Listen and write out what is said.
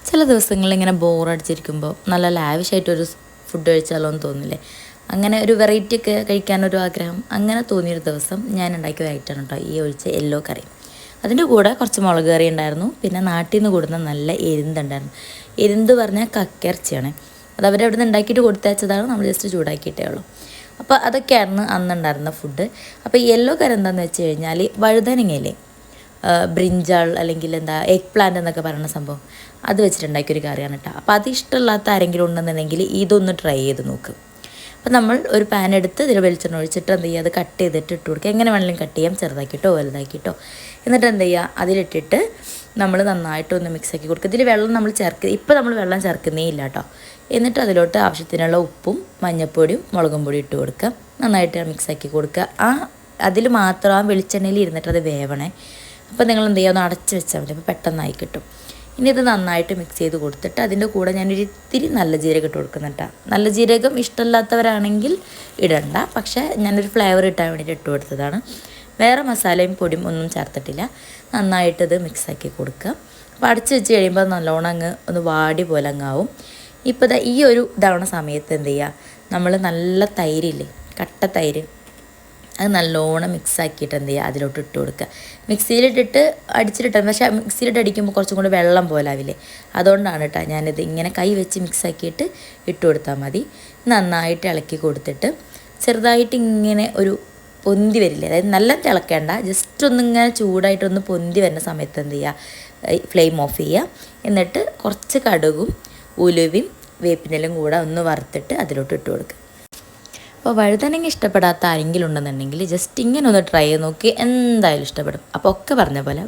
ചില ദിവസങ്ങളിൽ ഇങ്ങനെ ബോറടിച്ചിരിക്കുമ്പോൾ നല്ല ലാവിഷായിട്ടൊരു ഫുഡ് കഴിച്ചാലോ എന്ന് തോന്നില്ലേ? അങ്ങനെ ഒരു വെറൈറ്റി ഒക്കെ കഴിക്കാനൊരു ആഗ്രഹം അങ്ങനെ തോന്നിയൊരു ദിവസം ഞാൻ ഉണ്ടാക്കിയ ഐറ്റമാണ് കേട്ടോ ഈ ഒഴിച്ച യെല്ലോ കറി. അതിൻ്റെ കൂടെ കുറച്ച് മുളക് കറി ഉണ്ടായിരുന്നു, പിന്നെ നാട്ടിൽ നിന്ന് കൂടുന്ന നല്ല എരുന്തുണ്ടായിരുന്നു. എരുന്ത് പറഞ്ഞാൽ കക്കിറച്ചിയാണ്. അത് അവരവിടെ നിന്ന് ഉണ്ടാക്കിയിട്ട് കൊടുത്തയച്ചതാണ്, നമ്മൾ ജസ്റ്റ് ചൂടാക്കിയിട്ടേ ഉള്ളൂ. അപ്പോൾ അതൊക്കെയായിരുന്നു അന്നുണ്ടായിരുന്ന ഫുഡ്. അപ്പോൾ യെല്ലോ കറി എന്താണെന്ന് വെച്ച് കഴിഞ്ഞാൽ വഴുതനങ്ങയില്ലേ, ബ്രിഞ്ചാൾ അല്ലെങ്കിൽ എന്താ എഗ് പ്ലാന്റ് എന്നൊക്കെ പറയുന്ന സംഭവം, അത് വെച്ചിട്ടുണ്ടാക്കിയൊരു കറിയാണ് കേട്ടോ. അപ്പോൾ അത് ഇഷ്ടമില്ലാത്ത ആരെങ്കിലും ഉണ്ടെന്നുണ്ടെങ്കിൽ ഇതൊന്ന് ട്രൈ ചെയ്ത് നോക്ക്. അപ്പോൾ നമ്മൾ ഒരു പാൻ എടുത്ത് ഇതിൽ വെളിച്ചെണ്ണ ഒഴിച്ചിട്ട് എന്ത് ചെയ്യുക, അത് കട്ട് ചെയ്തിട്ട് ഇട്ട് കൊടുക്കുക. എങ്ങനെ വേണമെങ്കിലും കട്ട് ചെയ്യാം, ചെറുതാക്കിയിട്ടോ വലുതാക്കിയിട്ടോ. എന്നിട്ട് എന്ത് ചെയ്യുക, അതിലിട്ടിട്ട് നമ്മൾ നന്നായിട്ടൊന്ന് മിക്സാക്കി കൊടുക്കുക. ഇതിൽ വെള്ളം നമ്മൾ ഇപ്പോൾ നമ്മൾ വെള്ളം ചേർക്കുന്നേ ഇല്ല കേട്ടോ. എന്നിട്ട് അതിലോട്ട് ആവശ്യത്തിനുള്ള ഉപ്പും മഞ്ഞൾപ്പൊടിയും മുളകും പൊടി ഇട്ട് കൊടുക്കുക. നന്നായിട്ട് മിക്സാക്കി കൊടുക്കുക. അതിൽ മാത്രം ആ വെളിച്ചെണ്ണയിൽ ഇരുന്നിട്ട് അത് വേവണേ. അപ്പോൾ നിങ്ങൾ എന്ത് ചെയ്യുക, ഒന്ന് അടച്ച് വെച്ചാൽ മതി, അപ്പോൾ പെട്ടെന്നായി കിട്ടും. ഇനി ഇത് നന്നായിട്ട് മിക്സ് ചെയ്ത് കൊടുത്തിട്ട് അതിൻ്റെ കൂടെ ഞാനൊരു ഇത്തിരി നല്ല ജീരകം ഇട്ട് കൊടുക്കുന്നുണ്ട്. നല്ല ജീരകം ഇഷ്ടമില്ലാത്തവരാണെങ്കിൽ ഇടണ്ട, പക്ഷേ ഞാനൊരു ഫ്ലേവർ ഇട്ടാൻ വേണ്ടിയിട്ട് ഇട്ട് കൊടുത്തതാണ്. വേറെ മസാലയും പൊടിയും ഒന്നും ചേർത്തിട്ടില്ല. നന്നായിട്ടിത് മിക്സാക്കി കൊടുക്കുക. അപ്പോൾ അടച്ച് വെച്ച് കഴിയുമ്പോൾ നല്ലോണം ഒന്ന് വാടി പോലെ അങ്ങാവും. ഇപ്പോൾ ഈ ഒരു ഇതാവണ സമയത്ത് എന്ത് ചെയ്യുക, നമ്മൾ നല്ല തൈരില്ലേ, കട്ട തൈര്, അത് നല്ലോണം മിക്സാക്കിയിട്ട് എന്ത് ചെയ്യുക, അതിലോട്ട് ഇട്ട് കൊടുക്കുക. മിക്സിയിലിട്ടിട്ട് അടിച്ചിട്ട്, പക്ഷേ മിക്സിയിലിട്ട് അടിക്കുമ്പോൾ കുറച്ചും കൂടി വെള്ളം പോലെ ആവില്ലേ, അതുകൊണ്ടാണ് കേട്ടോ ഞാനിത് ഇങ്ങനെ കൈ വെച്ച് മിക്സാക്കിയിട്ട് ഇട്ട് കൊടുത്താൽ മതി. നന്നായിട്ട് ഇളക്കി കൊടുത്തിട്ട് ചെറുതായിട്ട് ഇങ്ങനെ ഒരു പൊന്തി വരില്ലേ, അതായത് നല്ല തിളക്കേണ്ട, ജസ്റ്റ് ഒന്നിങ്ങനെ ചൂടായിട്ടൊന്ന് പൊന്തി വരുന്ന സമയത്ത് എന്ത് ചെയ്യുക, ഫ്ലെയിം ഓഫ് ചെയ്യുക. എന്നിട്ട് കുറച്ച് കടുകും ഉലുവയും വേപ്പിനെല്ലാം കൂടെ ഒന്ന് വറുത്തിട്ട് അതിലോട്ട് ഇട്ട് കൊടുക്കുക. അപ്പോൾ വഴുതനങ്ങ ഇഷ്ടപ്പെടാത്ത ആരെങ്കിലും ഉണ്ടെന്നുണ്ടെങ്കിൽ ജസ്റ്റ് ഇങ്ങനെ ഒന്ന് ട്രൈ ചെയ്ത് നോക്കി, എന്തായാലും ഇഷ്ടപ്പെടും. അപ്പോൾ ഒക്കെ പറഞ്ഞ പോലെ